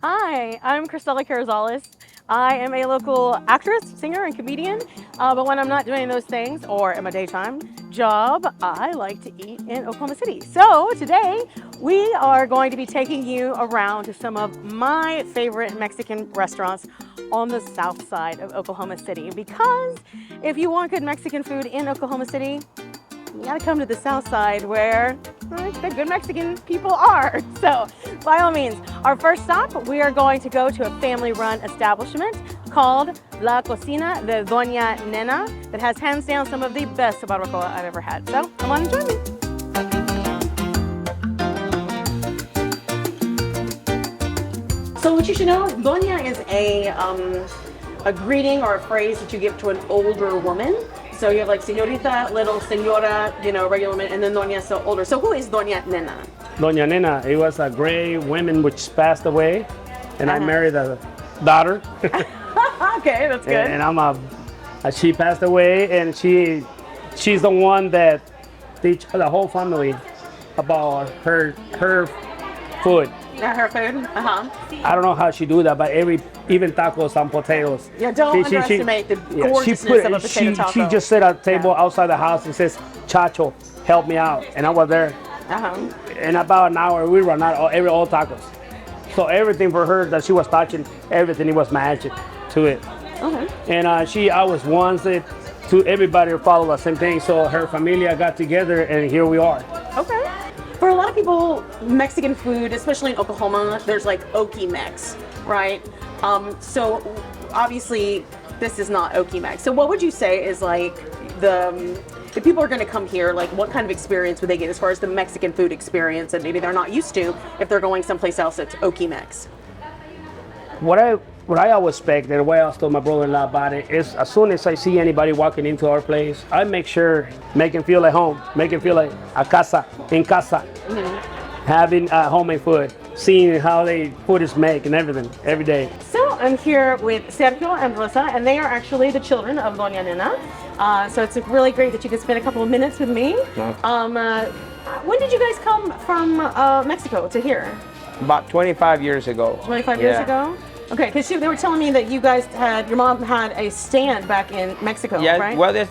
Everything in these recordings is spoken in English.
Hi, I'm Cristela Carrizales. I am a local actress, singer, and comedian. But when I'm not doing those things or in my daytime job, I like to eat in Oklahoma City. So today we are going to be taking you around to some of my favorite Mexican restaurants on the south side of Oklahoma City. Because if you want good Mexican food in Oklahoma City, you gotta come to the south side where the good Mexican people are. So by all means, our first stop, we are going to go to a family-run establishment called La Cocina de Doña Nena that has hands down some of the best barbacoa I've ever had. So come on and join me. So what you should know, Doña is a greeting or a phrase that you give to an older woman. So you have like señorita, little señora, regular woman, and then Doña, so older. So who is Doña Nena? Doña Nena, it was a great woman which passed away, and I married a daughter. Okay, that's good. And she passed away, and she's the one that teach the whole family about her food. Yeah, her food. I don't know how she do that, but even tacos and potatoes. Yeah, don't underestimate the gorgeousness of a potato taco. She just sit at a table outside the house and says, "Chacho, help me out," and I was there. In about an hour, we run out all tacos. So everything for her that she was touching, everything it was magic to it. And I always wanted to everybody to follow the same thing. So her familia got together, and here we are. Okay. For a lot of people, Mexican food, especially in Oklahoma, there's like Okie-Mex, right? So obviously this is not Okie-Mex. So what would you say is like if people are going to come here, like what kind of experience would they get as far as the Mexican food experience that maybe they're not used to if they're going someplace else that's Okie-Mex? What I always expect, and the way I told my brother-in-law about it, is as soon as I see anybody walking into our place, I make sure, make him feel at home, make him feel like a casa, in casa, having homemade food, seeing how they food is made and everything, every day. So I'm here with Sergio and Rosa, and they are actually the children of Doña Nena. So it's really great that you could spend a couple of minutes with me. When did you guys come from Mexico to here? About 25 years ago. 25 years ago? Okay, because they were telling me that you guys your mom had a stand back in Mexico, right? Well,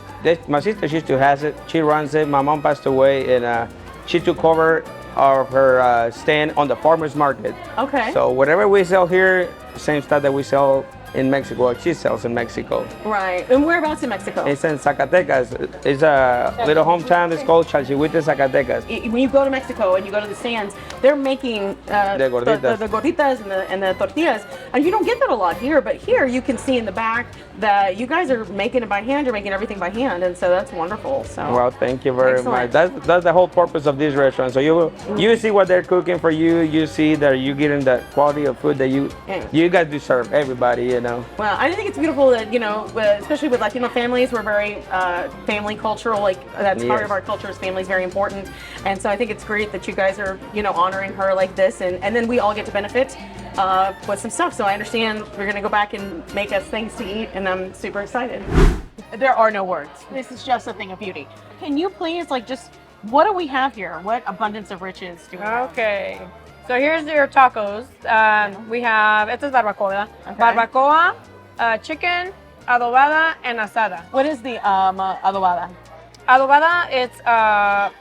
my sister, she used to have it. She runs it. My mom passed away, and she took over of her stand on the farmer's market. Okay. So whatever we sell here, same stuff that we sell in Mexico, she sells in Mexico. Right. And whereabouts in Mexico? It's in Zacatecas. It's a little hometown. It's called Chalchihuites, Zacatecas. When you go to Mexico and you go to the stands, they're making the gorditas, the gorditas and the tortillas. And you don't get that a lot here, but here you can see in the back that you guys are making it by hand. You're making everything by hand, and so that's wonderful. So. Well, thank you very much. That's the whole purpose of this restaurant. So you see what they're cooking for you. You see that you're getting the quality of food that you guys deserve. Everybody, Well, I think it's beautiful that especially with Latino families, we're very family cultural. Like that's part of our culture. Is family is very important, and so I think it's great that you guys are honoring her like this, and then we all get to benefit with some stuff. So I understand we're gonna go back and make us things to eat, and I'm super excited. There are no words. This is just a thing of beauty. Can you please what do we have here? What abundance of riches do we have? Okay. So here's your tacos. We have, esta es barbacoa. Okay. Barbacoa, chicken, adobada, and asada. What is the adobada? Adobada, it's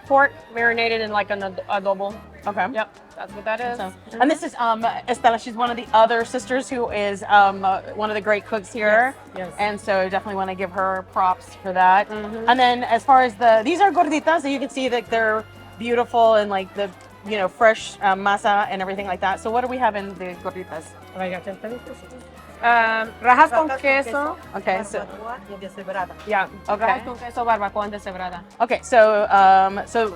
pork marinated in like an adobo. Okay. Yep, that's what that is. And this is Estela. She's one of the other sisters who is one of the great cooks here. Yes. And so definitely want to give her props for that. And then as far as these are gorditas, so you can see that they're beautiful and like the fresh masa and everything like that. So what do we have in the gorditas? Rajas con queso. Okay, so Yeah. Okay. Rajas con queso, barbacoa and deshebrada. okay, so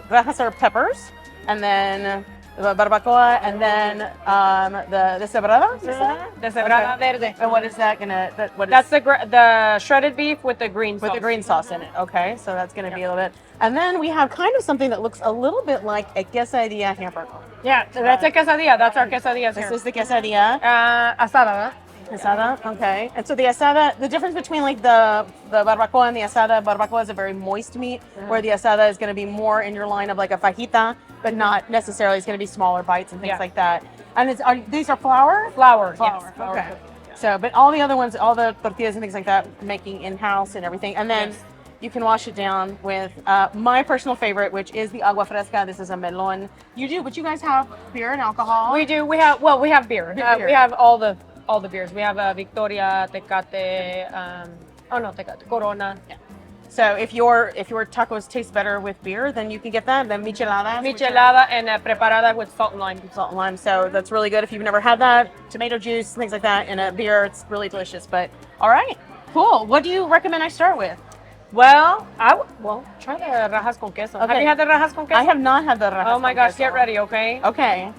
rajas are peppers, and then barbacoa, and then the deshebrada. Deshebrada verde. And what is that gonna? That's the shredded beef with the green sauce. With the green sauce in it. Okay, so that's gonna be a little bit. And then we have kind of something that looks a little bit like a quesadilla hamburger. Yeah, that's a quesadilla. That's our quesadillas This here. is the quesadilla. Asada. Asada, okay. And so the asada, the difference between like the barbacoa and the asada, barbacoa is a very moist meat, where the asada is going to be more in your line of like a fajita, but not necessarily. It's going to be smaller bites and things like that. And these are flour? Flour. Flour. Yes, flour Okay. cookies, yeah. So, but all the other ones, all the tortillas and things like that, making in-house and everything. And then Yes. you can wash it down with my personal favorite, which is the agua fresca. This is a melon. You do, but you guys have beer and alcohol. We do. We have beer. Beer. We have all the beers. We have Victoria, Tecate, Tecate, Corona. Yeah. So if your tacos taste better with beer, then you can get that. Then micheladas. Michelada and preparada with salt and lime. Salt and lime. So that's really good if you've never had that. Tomato juice, things like that, in a beer. It's really delicious. But all right, cool. What do you recommend I start with? Well, try the rajas con queso. Okay. Have you had the rajas con queso? I have not had the rajas. Oh my con gosh, queso. get ready, okay? Okay.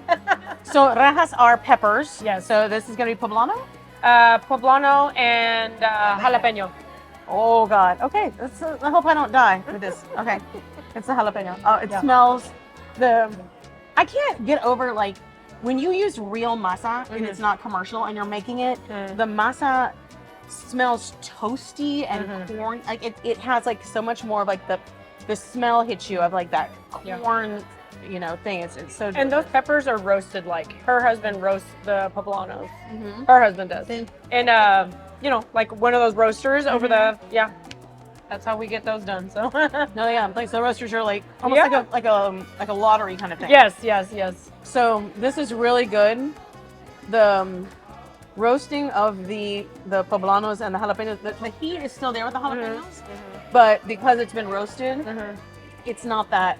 So rajas are peppers. Yes. So this is gonna be poblano. Poblano and jalapeno. Oh God. Okay. I hope I don't die with this. Okay. It's a jalapeno. Oh, it smells. I can't get over like when you use real masa and it's not commercial and you're making it. The masa smells toasty and corn. Like it has like so much more of like the smell hits you of like that corn, thing. It's so. And those peppers are roasted like her husband roasts the poblanos. Her husband does. And like one of those roasters over the that's how we get those done. So No, yeah, like the roasters are like almost like a lottery kind of thing. Yes. So this is really good. The roasting of the poblanos and the jalapenos, the heat is still there with the jalapenos, but because it's been roasted, it's not that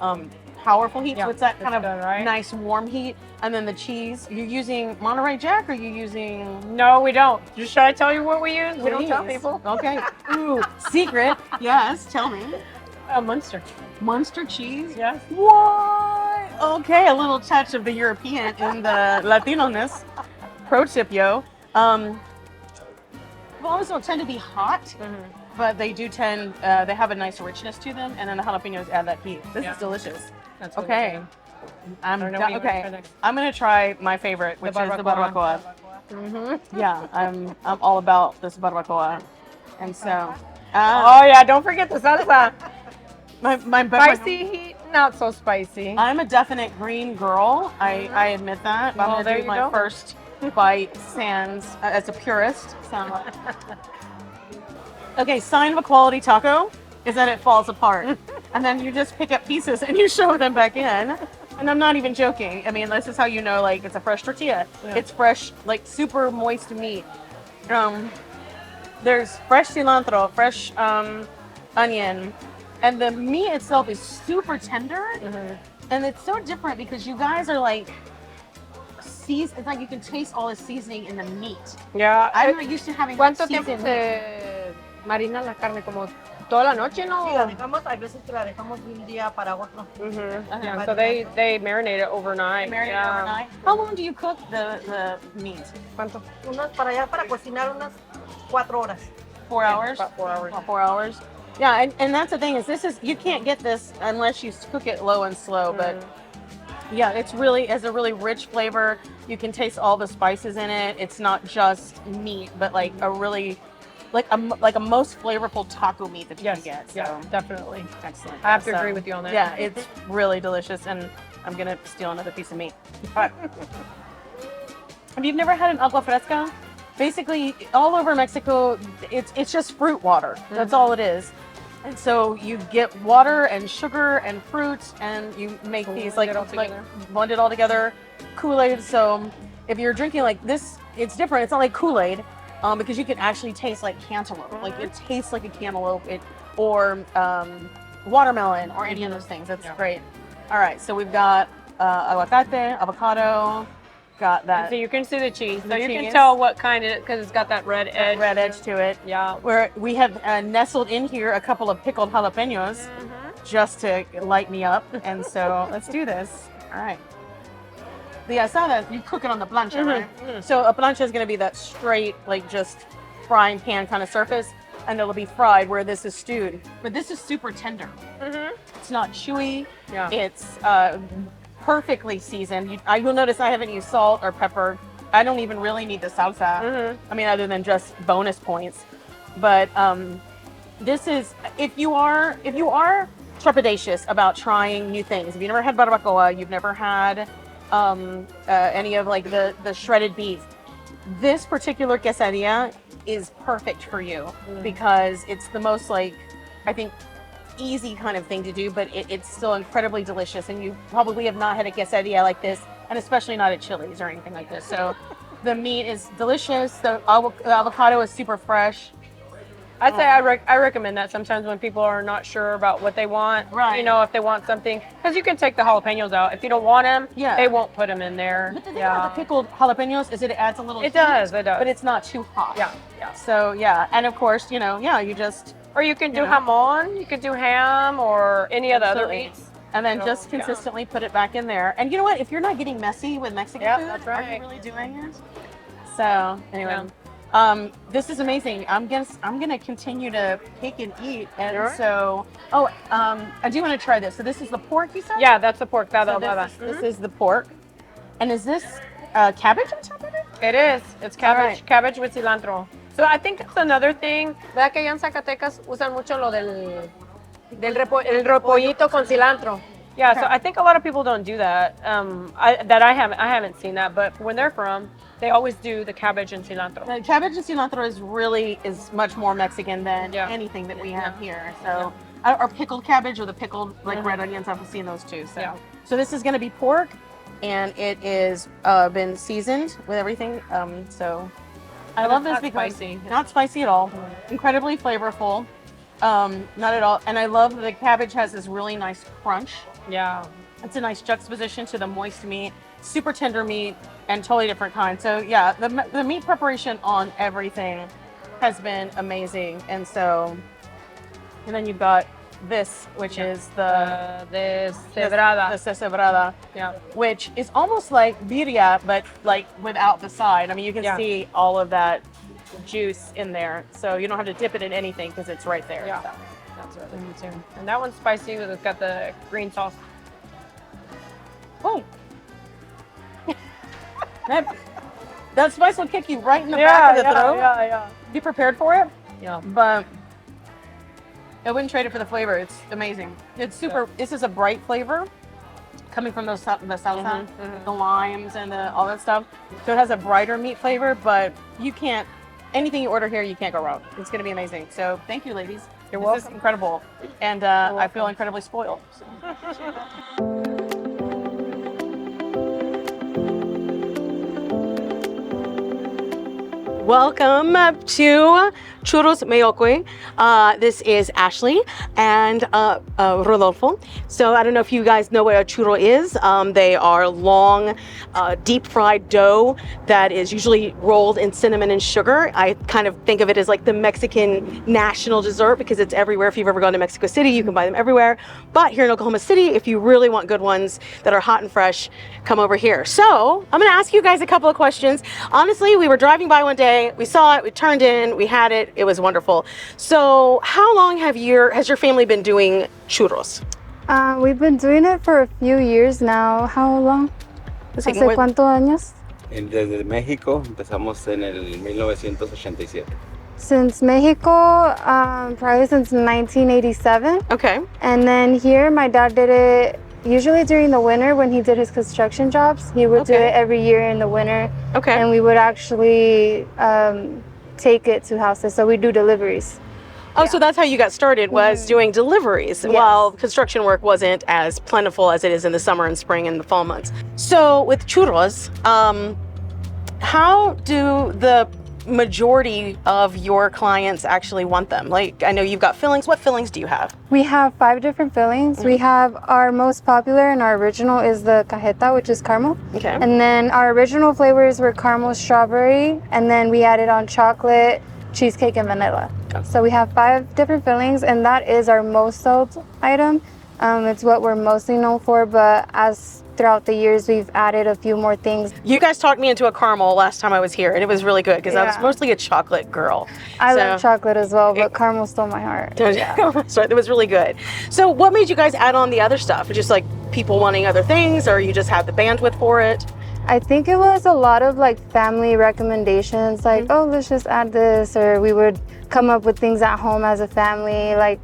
powerful heat. So it's that kind of good, nice warm heat. And then the cheese. You're using Monterey Jack, or are you using? No, we don't. Should I tell you what we use? We don't tell Please. people. Okay. Ooh, secret. Yes, tell me. Munster. Munster cheese. Yes. What? Okay, a little touch of the European in the Latino-ness. Pro tip, yo. Poblano's don't tend to be hot, but they do tend. They have a nice richness to them, and then the jalapenos add that heat. This is delicious. That's really Okay. good. I'm I don't know what you wanna try okay. next. I'm gonna try my favorite, which is the barbacoa. Yeah, I'm all about this barbacoa, and so. Oh yeah, don't forget the salsa. My Spicy heat, not so spicy. I'm a definite green girl. I admit that. But Well, I'm there gonna do you my go. first bite sans as a purist. Okay, sign of a quality taco is that it falls apart, and then you just pick up pieces and you shove them back in. And I'm not even joking. I mean, this is how you know, like, it's a fresh tortilla. Yeah. It's fresh, like, super moist meat. There's fresh cilantro, fresh onion, and the meat itself is super tender. And it's so different because you guys are like, it's like you can taste all the seasoning in the meat. Yeah. I'm not used to having ¿Cuánto seasoned tiempo meat. se marina la carne? Como toda la noche, ¿no? Sí, la dejamos, hay veces que la dejamos de un día para otro. Yeah, so they marinate it overnight. Marinate overnight. How long do you cook the meat? ¿Cuánto? Unas para allá, para cocinar unas 4 horas. 4 hours? About 4 hours. About 4 hours. Yeah, and that's the thing is you can't get this unless you cook it low and slow, but yeah, it's a really rich flavor. You can taste all the spices in it. It's not just meat, but like a really like a most flavorful taco meat that you can get. So. Yeah, definitely. Excellent. I have to agree with you on that. Yeah, it's really delicious, and I'm gonna steal another piece of meat. All right. Have you never had an agua fresca? Basically, all over Mexico, it's just fruit water. That's all it is. And so you get water and sugar and fruits, and you make these like blend it all together. Kool-Aid. So if you're drinking like this, it's different. It's not like Kool-Aid, because you can actually taste like cantaloupe. Like it tastes like a cantaloupe, or watermelon, or any of those things. That's great. All right, so we've got aguacate, avocado. Got that. So you can see the cheese. So you can cheese. tell what kind of, because it's got that red edge. Red edge to it. Yeah. Where we have nestled in here a couple of pickled jalapenos just to light me up. And so let's do this. All right. The asada, you cook it on the plancha, right? So a plancha is going to be that straight, like just frying pan kind of surface, and it'll be fried, where this is stewed. But this is super tender. It's not chewy. Yeah. It's perfectly seasoned. You'll notice I haven't used salt or pepper. I don't even really need the salsa. I mean, other than just bonus points. But this is, if you are trepidatious about trying new things, if you've never had barbacoa, you've never had any of like the shredded beef. This particular quesadilla is perfect for you because it's the most like, I think, easy kind of thing to do, but it's still incredibly delicious. And you probably have not had a quesadilla like this, and especially not at Chili's or anything like this. So the meat is delicious. The avocado is super fresh. I'd say I recommend that sometimes when people are not sure about what they want. Right. You know, if they want something, because you can take the jalapenos out. If you don't want them, Yeah. they won't put them in there. But the thing about the pickled jalapenos is it adds a little It heat, does, it does. but it's not too hot. Yeah, yeah. So yeah, and of course, you know, yeah, you just Or you can do know. jamon, you could do ham or any of the other Absolutely. meats. and then So, just yeah. consistently put it back in there. And you know what? If you're not getting messy with Mexican Yeah, food, that's are you right. really doing it? So anyway, this is amazing. I'm gonna continue to pick and eat. And Sure. so, I do want to try this. So this is the pork, you said? Yeah, that's the pork. So this is the pork. And is this cabbage on top of it? It is. It's cabbage, right. cabbage with cilantro. So I think that's another thing. ¿Verdad que allá en Zacatecas usan mucho lo del el repollito con cilantro? Yeah, so I think a lot of people don't do that. I haven't seen that, but when they're from, they always do the cabbage and cilantro. The cabbage and cilantro is much more Mexican than Yeah. anything that we have here. So, or pickled cabbage or the pickled like red onions. I've seen those too. So, Yeah. so this is going to be pork, and it is been seasoned with everything. So, I love this not because spicy. not spicy at all, incredibly flavorful. Not at all, and I love the cabbage has this really nice crunch. Yeah. It's a nice juxtaposition to the moist meat, super tender meat, and totally different kind. So yeah, the meat preparation on everything has been amazing. And so, and then you've got this, which is the cebrada. the cebrada, Yeah. which is almost like birria, but like without the side. I mean, you can Yeah. see all of that juice in there. So you don't have to dip it in anything because it's right there. Yeah. So. That's really good too. And that one's spicy because it's got the green sauce. Oh. that spice will kick you right in the back of the throat. Yeah. Be prepared for it, Yeah. but I wouldn't trade it for the flavor. It's amazing. It's super. This is a bright flavor coming from the south side, the limes and all that stuff. So it has a brighter meat flavor, but you can't. Anything you order here, you can't go wrong. It's going to be amazing. So thank you, ladies. You're This welcome. is incredible, and I feel incredibly spoiled. Welcome to Churros Meoqui. This is Ashley and Rodolfo. So I don't know if you guys know what a churro is. They are long, deep fried dough that is usually rolled in cinnamon and sugar. I kind of think of it as like the Mexican national dessert because it's everywhere. If you've ever gone to Mexico City, you can buy them everywhere. But here in Oklahoma City, if you really want good ones that are hot and fresh, come over here. So I'm gonna ask you guys a couple of questions. Honestly, we were driving by one day, we saw it, we turned in, we had it, it was wonderful. So how long has your family been doing churros? We've been doing it for a few years now. How long? Let's see, ¿Hace cuántos años? Desde México empezamos en el 1987. Since Mexico, probably since 1987. Okay. And then here, my dad did it usually during the winter when he did his construction jobs. He would do Okay. it every year in the winter. Okay. And we would actually take it to houses. So we do deliveries. Oh, so that's how you got started, was doing deliveries while construction work wasn't as plentiful as it is in the summer and spring and the fall months. So with churros, how do the majority of your clients actually want them? Like, I know you've got fillings. What fillings do you have? We have 5 different fillings. We have our most popular and our original is the cajeta, which is caramel. Okay. And then our original flavors were caramel strawberry, and then we added on chocolate, cheesecake, and vanilla. So we have 5 different fillings, and that is our most sold item. It's what we're mostly known for, but as throughout the years, we've added a few more things. You guys talked me into a caramel last time I was here, and it was really good because I was Yeah. mostly a chocolate girl. I So- love chocolate as well, but caramel stole my heart. That's right. It was really good. So what made you guys add on the other stuff? Just like people wanting other things, or you just had the bandwidth for it? I think it was a lot of like family recommendations, like, oh, let's just add this, or we would come up with things at home as a family. Like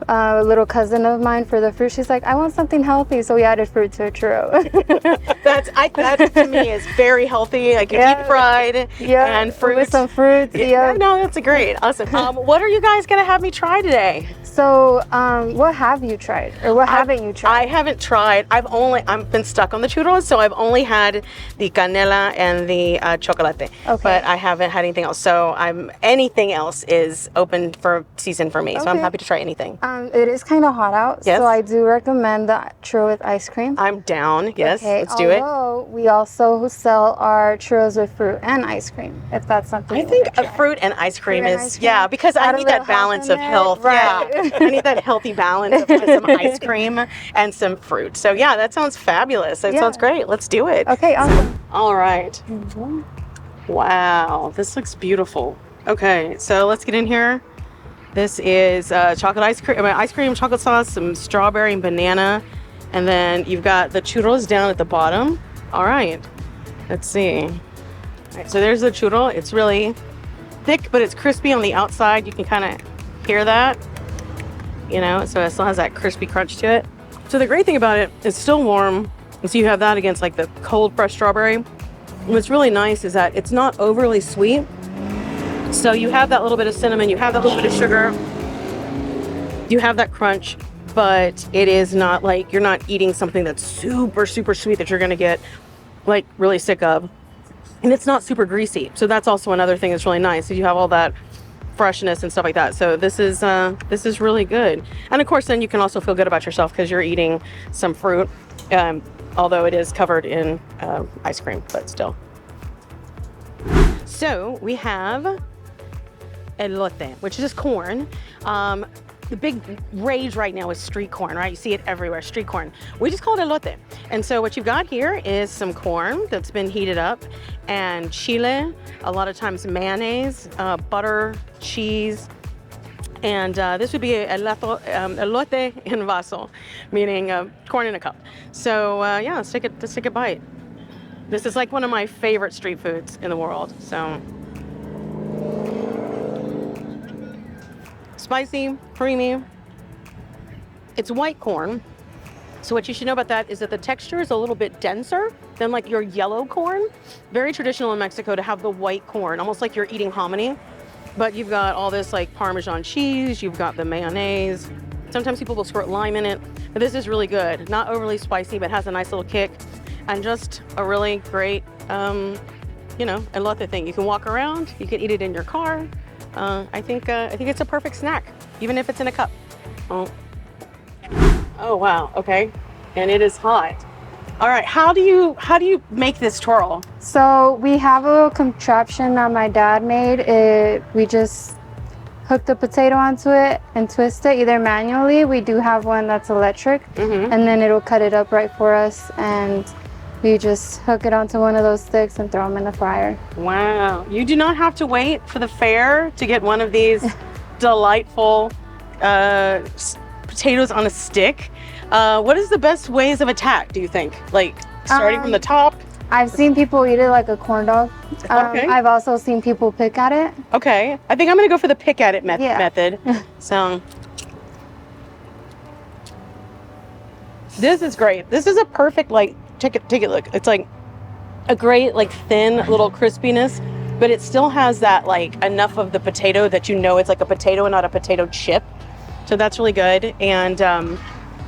a little cousin of mine for the fruit. She's like, I want something healthy, so we added fruit to a churro. That to me is very healthy. Like deep fried and fruit. With some fruits. Yeah, no, that's great. Awesome. What are you guys gonna have me try today? So, what have you tried, or what haven't you tried? I haven't tried. I've been stuck on the churros, so I've only had the canela and the chocolate. Okay. But I haven't had anything else. So anything else is open for season for me. So I'm happy to try anything. It is kind of hot out, so I do recommend the churro with ice cream. I'm down. Yes, let's do it. Although we also sell our churros with fruit and ice cream, if that's something. I think a fruit and ice cream because I need that balance of health. Right. Yeah, I need that healthy balance of some ice cream and some fruit. So yeah, that sounds fabulous. That sounds great. Let's do it. Okay, awesome. All right. Wow, this looks beautiful. Okay, so let's get in here. This is chocolate ice cream, chocolate sauce, some strawberry and banana, and then you've got the churros down at the bottom. All right, let's see. All right, so there's the churro. It's really thick, but it's crispy on the outside. You can kind of hear that, you know, so it still has that crispy crunch to it. So the great thing about it, it's still warm. So you have that against like the cold fresh strawberry. What's really nice is that it's not overly sweet. So you have that little bit of cinnamon, you have that little bit of sugar, you have that crunch, but it is not like you're not eating something that's super, super sweet that you're gonna get like really sick of. And it's not super greasy. So that's also another thing that's really nice. You have all that freshness and stuff like that. So this is really good. And of course, then you can also feel good about yourself because you're eating some fruit, although it is covered in ice cream, but still. So we have elote, which is corn. The big rage right now is street corn, right? You see it everywhere, street corn. We just call it elote. And so what you've got here is some corn that's been heated up and chile, a lot of times mayonnaise, butter, cheese, and this would be elote en vaso, meaning corn in a cup. So yeah, let's take a bite. This is like one of my favorite street foods in the world. So spicy, creamy. It's white corn. So what you should know about that is that the texture is a little bit denser than like your yellow corn. Very traditional in Mexico to have the white corn, almost like you're eating hominy. But you've got all this like Parmesan cheese, you've got the mayonnaise. Sometimes people will squirt lime in it, but this is really good. Not overly spicy, but has a nice little kick. And just a really great, you know, elote thing. You can walk around, you can eat it in your car. I think it's a perfect snack, even if it's in a cup. Oh wow, okay. And it is hot. All right, how do you make this twirl? So we have a little contraption that my dad made. We just hook the potato onto it and twist it either manually. We do have one that's electric, and then it'll cut it up right for us, and we just hook it onto one of those sticks and throw them in the fryer. Wow, you do not have to wait for the fair to get one of these delightful potatoes on a stick. What is the best ways of attack, do you think? Like starting from the top? I've seen people eat it like a corn dog. Okay. I've also seen people pick at it. Okay, I think I'm gonna go for the pick at it method. So this is great. This is a perfect, like, take a look. It's like a great, like, thin little crispiness, but it still has that, like, enough of the potato that you know it's like a potato and not a potato chip. So that's really good. And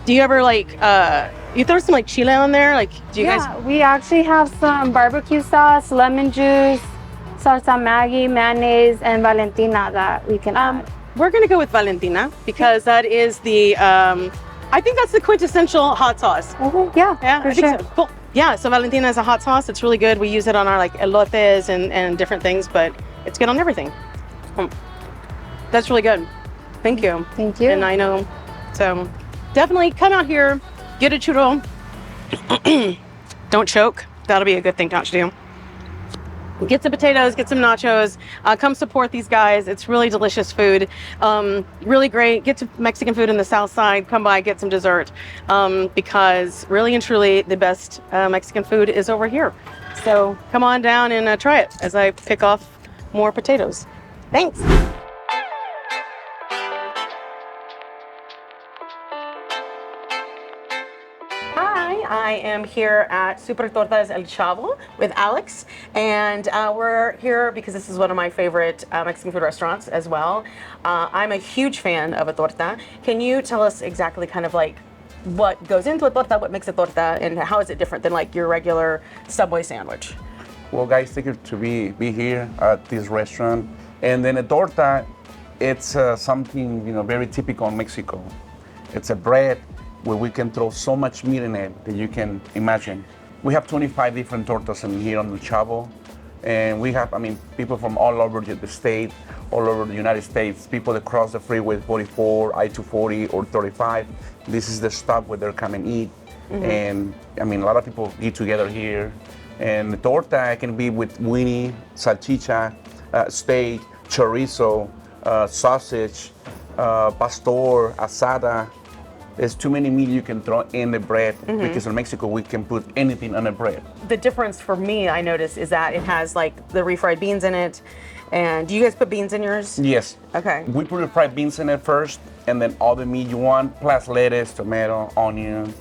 do you ever, like, you throw some, like, chile on there? Like, do you guys? Yeah, we actually have some barbecue sauce, lemon juice, salsa Maggi, mayonnaise, and Valentina that we can add. We're gonna go with Valentina because that is the, I think that's the quintessential hot sauce. Yeah, for I think sure. so. Cool. Yeah, so Valentina is a hot sauce. It's really good. We use it on our like elotes and different things, but it's good on everything. That's really good. Thank you. Thank you. And I know, so definitely come out here, get a churro. Don't choke. That'll be a good thing not to do. Get some potatoes, get some nachos, come support these guys. It's really delicious food, really great. Get to Mexican food in the South Side, come by, get some dessert, because really and truly the best Mexican food is over here. So come on down and try it as I pick off more potatoes. Thanks. I am here at Super Tortas El Chavo with Alex, and we're here because this is one of my favorite Mexican food restaurants as well. I'm a huge fan of a torta. Can you tell us exactly kind of like what goes into a torta, what makes a torta, and how is it different than like your regular Subway sandwich? Well, guys, thank you to be here at this restaurant. And then a torta, it's something very typical in Mexico. It's a bread where we can throw so much meat in it that you can imagine. We have 25 different tortas in here on El Chavo, and we have, people from all over the state, all over the United States, people that cross the freeway 44, I-240, or 35. This is the stop where they come and eat. And a lot of people eat together here. And the torta can be with weenie, salchicha, steak, chorizo, sausage, pastor, asada. There's too many meat you can throw in the bread because in Mexico we can put anything on the bread. The difference for me, I noticed, is that it has like the refried beans in it. And do you guys put beans in yours? Yes. Okay. We put the fried beans in it first, and then all the meat you want, plus lettuce, tomato, onion,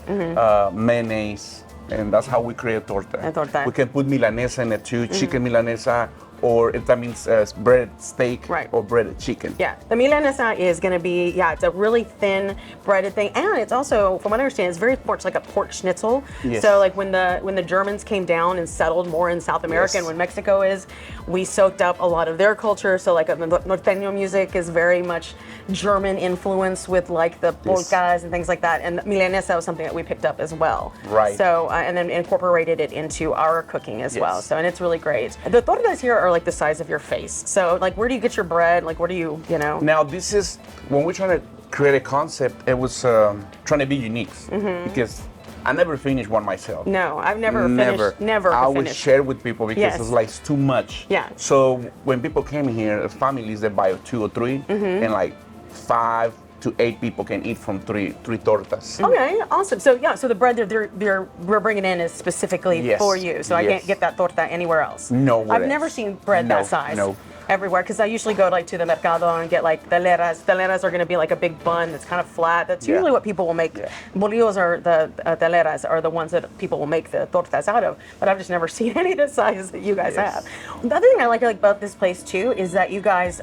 mayonnaise. And that's how we create torta. A torta. We can put milanesa in it too, chicken milanesa, or that means breaded steak or breaded chicken. Yeah, the milanesa is going to be, it's a really thin breaded thing, and it's also, from what I understand, it's very much like a pork schnitzel. Yes. So like when the Germans came down and settled more in South America and when Mexico is, we soaked up a lot of their culture. So like the norteño music is very much German influence with like the polkas and things like that, and milanesa was something that we picked up as well. Right. So and then incorporated it into our cooking as well. So, and it's really great. The tortas here are like the size of your face. So like, where do you get your bread? Like, where do you, Now this is, when we're trying to create a concept, it was trying to be unique because I never finished one myself. No, I've never finished. Never I would finished. share with people because it's like too much. Yeah. So when people came here, families, they buy 2 or 3, and like 5 to 8 people can eat from three tortas. Okay, awesome. So so the bread we're bringing in is specifically for you. So I can't get that torta anywhere else. Nowhere I've else. never seen bread that size. No. Everywhere, because I usually go like to the mercado and get like teleras. Teleras are going to be like a big bun that's kind of flat. That's usually what people will make. Bolillos are the teleras are the ones that people will make the tortas out of. But I've just never seen any of the sizes that you guys have. The other thing I like about this place too is that you guys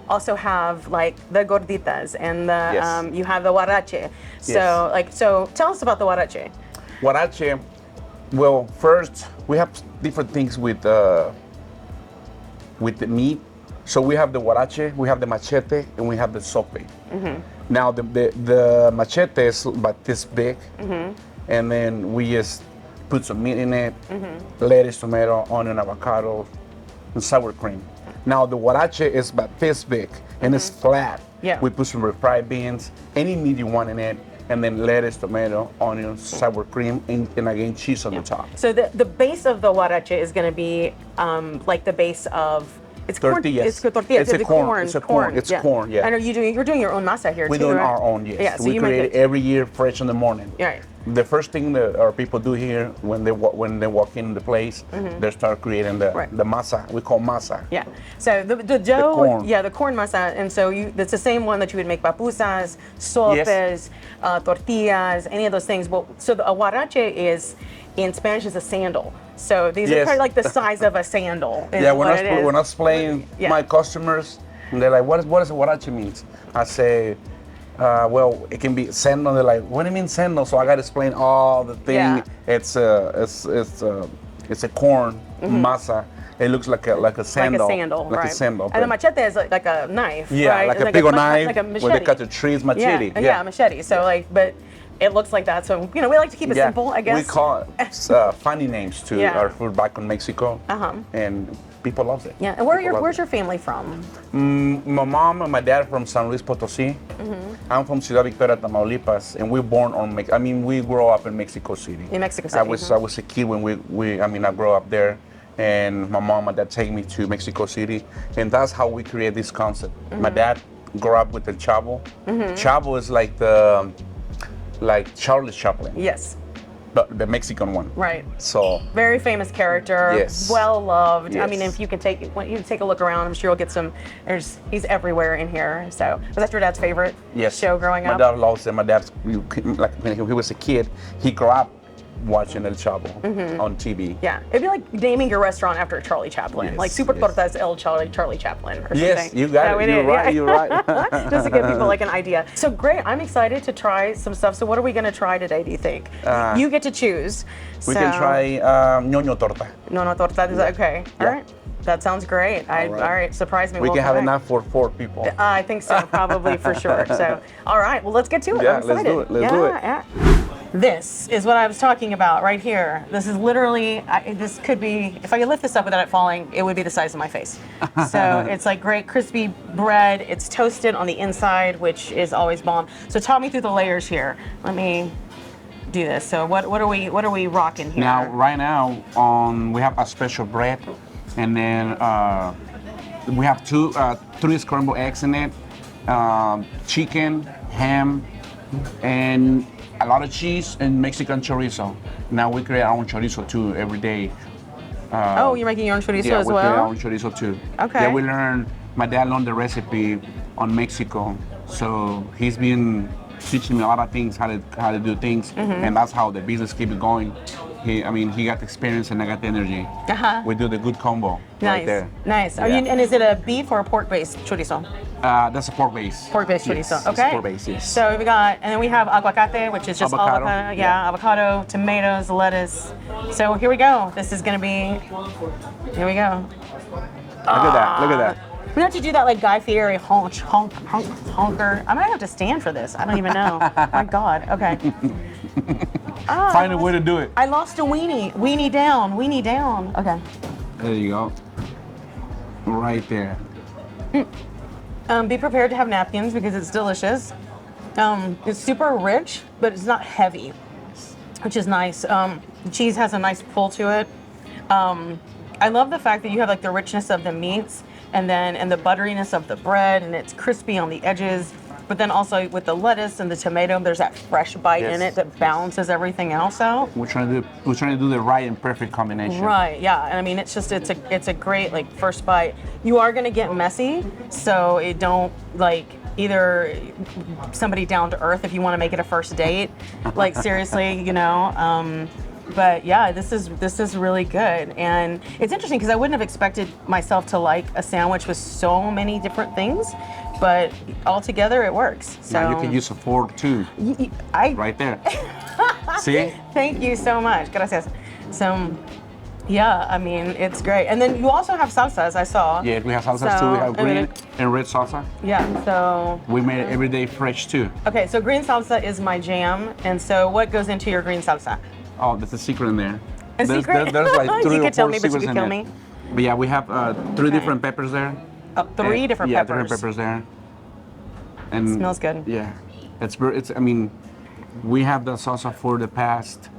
also have like the gorditas and the you have the huarache. So so tell us about the huarache. Huarache, well, first we have different things with the meat. So we have the huarache, we have the machete, and we have the sope. Now the machete is about this big, and then we just put some meat in it, lettuce, tomato, onion, avocado, and sour cream. Now the huarache is about this big, and it's flat. Yeah. We put some refried beans, any meat you want in it, and then lettuce, tomato, onion, sour cream, and again cheese on the top. So the base of the huarache is going to be like the base of tortillas. It's tortillas. It's a corn. It's a corn. It's corn. Yeah. And you're doing your own masa here We're too, doing right? our own. Yes. Yeah. So we you create make it every year, fresh in the morning. Right. The first thing that our people do here when they walk in the place, they start creating the masa. We call masa. Yeah. So the dough, corn. the corn masa, and so it's the same one that you would make papusas, sopes, tortillas, any of those things. Well, so a huarache is, in Spanish, is a sandal. So these are kind of like the size of a sandal. Yeah. When I explain my customers, they're like, "What does a huarache means?" I say, well, it can be sandal. They're like, "What do you mean sandal?" So I got to explain all the thing. Yeah. It's a corn masa. It looks like a sandal. Like a sandal, like right. a sandal. And the machete is like a knife, yeah, right? like a big knife like a machete. where they cut the trees, machete. Yeah, machete. So but it looks like that. So we like to keep it simple, I guess. We call it funny names to our food back in Mexico, and people love it. Yeah, and where's your family from? My mom and my dad from San Luis Potosí. I'm from Ciudad Victoria, Tamaulipas, and we born on. We grew up in Mexico City. In Mexico City. I was a kid when I grew up there, and my mom and dad take me to Mexico City, and that's how we create this concept. My dad grew up with El Chavo. Chavo is like Charlie Chaplin. Yes. The Mexican one. Right. So very famous character. Yes. Well loved. Yes. I mean, if you can take a look around, I'm sure you'll get some. He's everywhere in here. So was that your dad's favorite show growing up? My dad loves it. My dad, like when he was a kid, he grew up watching El Chavo on TV. Yeah, it'd be like naming your restaurant after Charlie Chaplin, Yes, like Super yes. Tortas El Charlie Chaplin or Yes, something. you got it. You're right. You're right. Just to give people like an idea. So great, I'm excited to try some stuff. So what are we gonna try today, do you think? You get to choose. We can try ñoño torta. No torta, is that okay? Yeah. All right, that sounds great. All right, surprise me. We We'll can have come back. enough for 4 people. I think so, probably for sure. So, all right, well, let's get to it. Yeah, I'm excited. let's do it. Let's do it. Yeah. This is what I was talking about right here. This is literally, this could be, if I could lift this up without it falling, it would be the size of my face. So it's like great crispy bread. It's toasted on the inside, which is always bomb. So talk me through the layers here. Let me do this. So what are we rocking here? Now, right now, we have a special bread, and then we have 3 scrambled eggs in it, chicken, ham, and a lot of cheese and Mexican chorizo. Now we create our own chorizo too every day. Oh, you're making your own chorizo Yeah, as we create our well? own chorizo too. Okay. Yeah, my dad learned the recipe on Mexico, so he's been teaching me a lot of things, how to do things, and that's how the business keeps going. He got the experience and I got the energy. We do the good combo right there. Nice. Yeah. And is it a beef or a pork-based chorizo? That's a pork base. Pork-based Yes, chorizo. it's Okay. pork base, yes. So and then we have aguacate, which is just Avocado. avocado. Yeah, avocado, tomatoes, lettuce. So here we go. This is gonna be. Here we go. Look at that. Look at that. We have to do that like Guy Fieri honker. I might have to stand for this. I don't even know. My God. Okay. Find a way to do it. I lost a weenie. Weenie down. Okay. There you go. Right there. Be prepared to have napkins because it's delicious. It's super rich, but it's not heavy, which is nice. The cheese has a nice pull to it. I love the fact that you have like the richness of the meats and the butteriness of the bread, and it's crispy on the edges. But then also with the lettuce and the tomato, there's that fresh bite in it that balances everything else out. We're trying to do the right and perfect combination. Right, yeah, and I mean it's a great like first bite. You are gonna get messy, so it don't like either somebody down to earth if you want to make it a first date, like seriously, But yeah, this is really good, and it's interesting because I wouldn't have expected myself to like a sandwich with so many different things, but altogether it works. So Now you can use a fork too. Right there. See? Thank you so much. Gracias. So, yeah, I mean, it's great. And then you also have salsas, I saw. Yeah, we have salsas too. We have green and red salsa. Yeah, so. We made it every day fresh too. Okay, so green salsa is my jam. And so what goes into your green salsa? Oh, there's a secret in there. Secret? There's like 3 you or could tell 4 me, but you secrets could in kill it. me. But yeah, we have 3 different peppers there. Oh, 3 different yeah, peppers. different peppers there. And Smells good. Yeah, we have the salsa for the past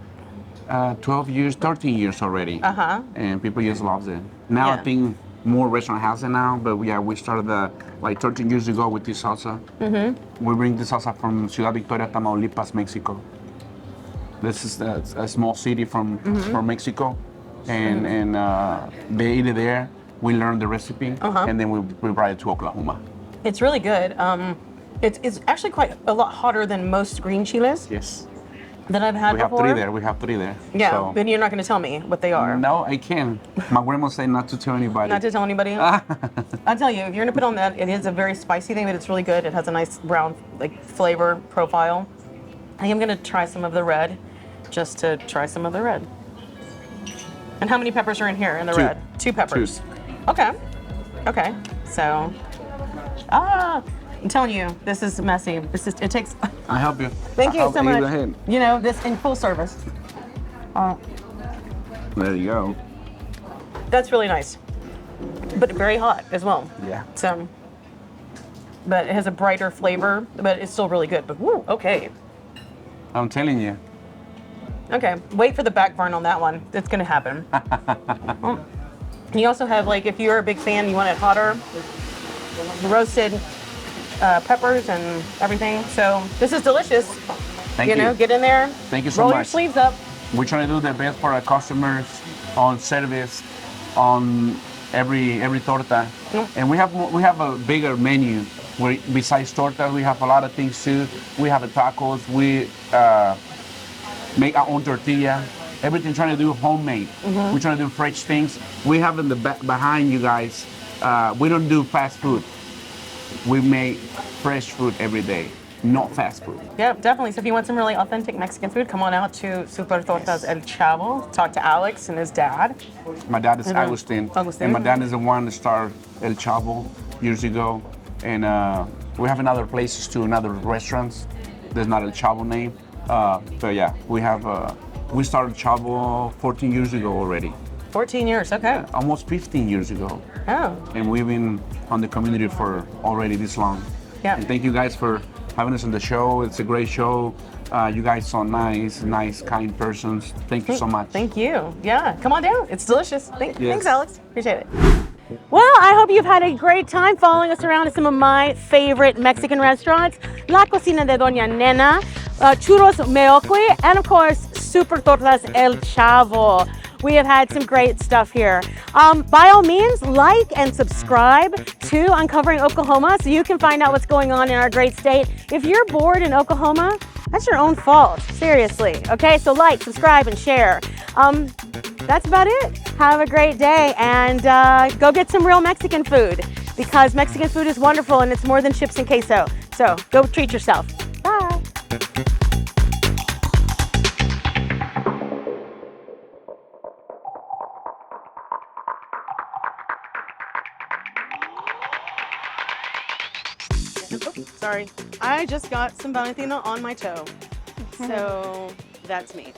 12 years, 13 years already. And people just love it. Now Yeah. I think more restaurant has it now, but yeah, we started like 13 years ago with this salsa. We bring this salsa from Ciudad Victoria, Tamaulipas, Mexico. This is a small city from Mexico, and they eat it there. We learned the recipe, and then we brought it to Oklahoma. It's really good. It's actually quite a lot hotter than most green chiles Yes. that I've had We have before. 3 there. We have 3 there. Yeah, So. but you're not going to tell me what they are. No, I can. My grandma said not to tell anybody. Not to tell anybody. I'll tell you, if you're gonna put on that, it is a very spicy thing, but it's really good. It has a nice brown like flavor profile. I am gonna try some of the red, just to try some of the red. And how many peppers are in here in the 2. red? 2 peppers. Okay. Okay. So, I'm telling you, this is messy. It takes. I'll help you. Thank you so much. Go ahead. This in full service. There you go. That's really nice, but very hot as well. Yeah. So, but it has a brighter flavor, but it's still really good. But woo, okay. I'm telling you. Okay, wait for the back burn on that one. It's gonna happen. You also have like, if you're a big fan, you want it hotter, roasted peppers and everything. So this is delicious. Thank you. Get in there. Thank you so roll much. Your sleeves up. We're trying to do the best for our customers on service, on every torta, and we have a bigger menu. Where besides torta, we have a lot of things too. We have the tacos. make our own tortilla. Everything trying to do homemade. We're trying to do fresh things. We have in the back behind you guys, we don't do fast food. We make fresh food every day, not fast food. Yep, definitely. So if you want some really authentic Mexican food, come on out to Super Tortas El Chavo. Talk to Alex and his dad. My dad is Agustin, and my dad is the one that started El Chavo years ago. And we have in other places too, in other restaurants. There's not El Chavo name, but yeah, we started Chavo 14 years ago already. 14 years, okay. Almost 15 years ago. Oh. And we've been on the community for already this long. Yeah. And thank you guys for having us on the show. It's a great show. You guys are nice, kind persons. Thank you so much. Thank you. Yeah, come on down. It's delicious. Yes. Thanks, Alex. Appreciate it. Well, I hope you've had a great time following us around to some of my favorite Mexican restaurants. La Cocina de Doña Nena, Churros Meoqui, and of course, Super Tortas El Chavo. We have had some great stuff here. By all means, like and subscribe to Uncovering Oklahoma so you can find out what's going on in our great state. If you're bored in Oklahoma, that's your own fault, seriously. Okay, so like, subscribe, and share. That's about it. Have a great day and go get some real Mexican food because Mexican food is wonderful and it's more than chips and queso. So go treat yourself. Bye. Sorry, I just got some Valentina on my toe. So that's me.